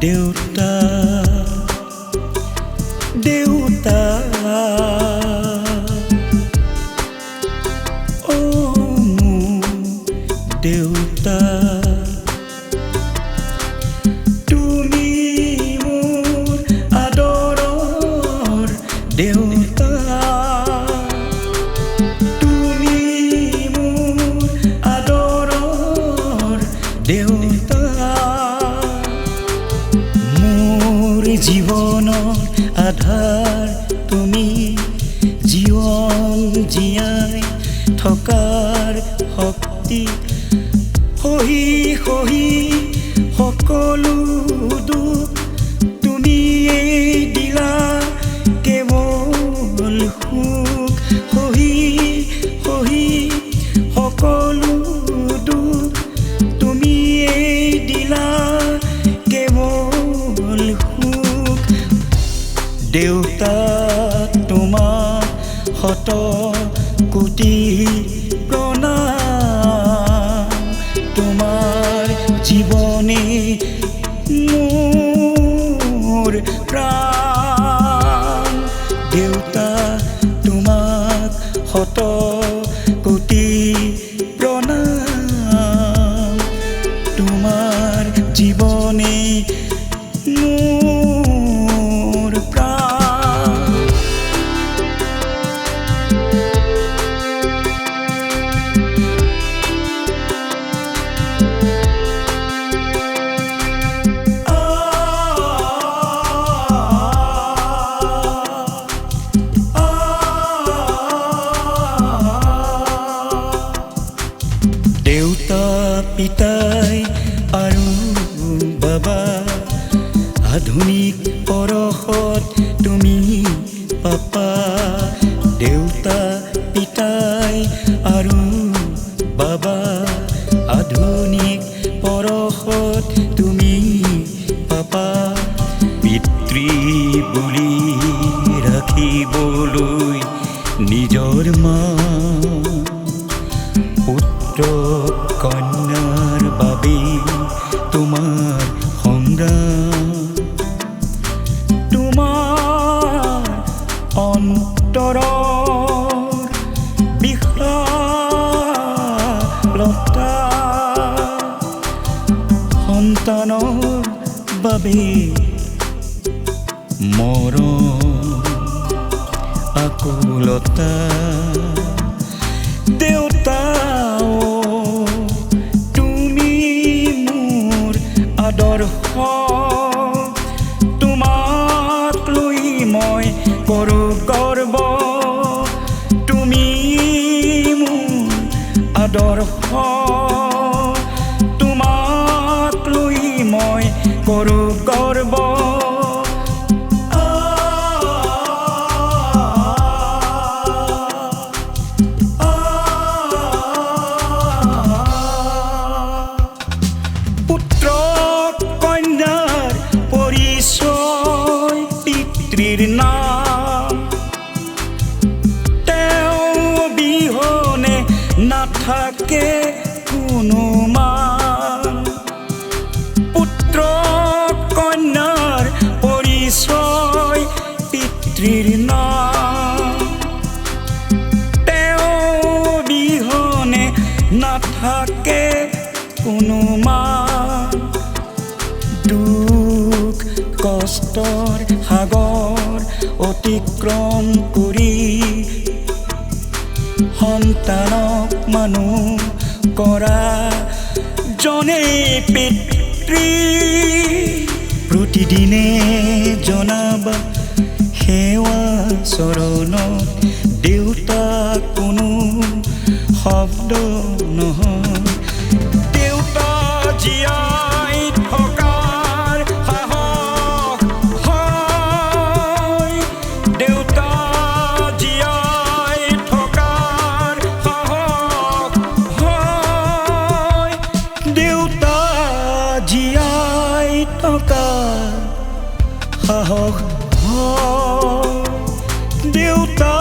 দেউতা দেউতা ও দেউতা তুমি মোৰ আদৰৰ দেউতা তুমি মোৰ আদৰৰ দেউতা মোৰ জীৱনৰ আধাৰ তুমি জীৱন জীয়াই থকাৰ শক্তি সহি সহি সকলো দুখ তুমিয়েই দিলা কেৱল সুখ সহি সহি সকলো দুখ তুমিয়েই দিলা কেৱল সুখ দেউতা তোমাক শত কোটি প্ৰণাম তোমাৰ জীৱনে মোৰ প্ৰাণ দেউতা তোমাক শত কোটি প্ৰণাম তোমাৰ জীৱনে মোৰ প্ৰাণ দেউতা পিতাই আৰু বাবা আধুনিক পৰশত তুমি পাপা দেউতা পিতাই আৰু বাবা আধুনিক পৰশত তুমি পাপা পিতৃ বুলি ৰাখিবলৈ নিজৰ মা পুত্ৰ কন্যাৰ বাবে তোমাৰ সংগ্ৰাম তোমাৰ অন্তৰৰ বিশালতা সন্তানৰ বাবে মৰম আকুলতা দেউতা তুমি মোৰ আদৰ্শ তোমাক লৈ মই কৰোঁ গৰ্ব তুমি মোৰ আদৰ্শ তোমাক লৈ মই কৰোঁ গৰ্ব নাম তেওঁ বিহনে নাথাকে কোনো মান পুত্ৰ কন্যাৰ পৰিচয় পিতৃৰ নাম তেওঁ বিহনে নাথাকে কোনো মান দুখ কষ্টৰ সাগৰ অতিক্ৰম কৰি সন্তানক মানুহ কৰা জনে পিতৃ প্ৰতিদিনে জনাবা সেৱা চৰণত দেউতা কোনো শব্দ নহয় দেউতা জীয়াই থকাৰ সাহস হয় দেউতা জীয়াই থকাৰ সাহস হয় দেউতা জীয়াই থকাৰ সাহস হয় দেউতা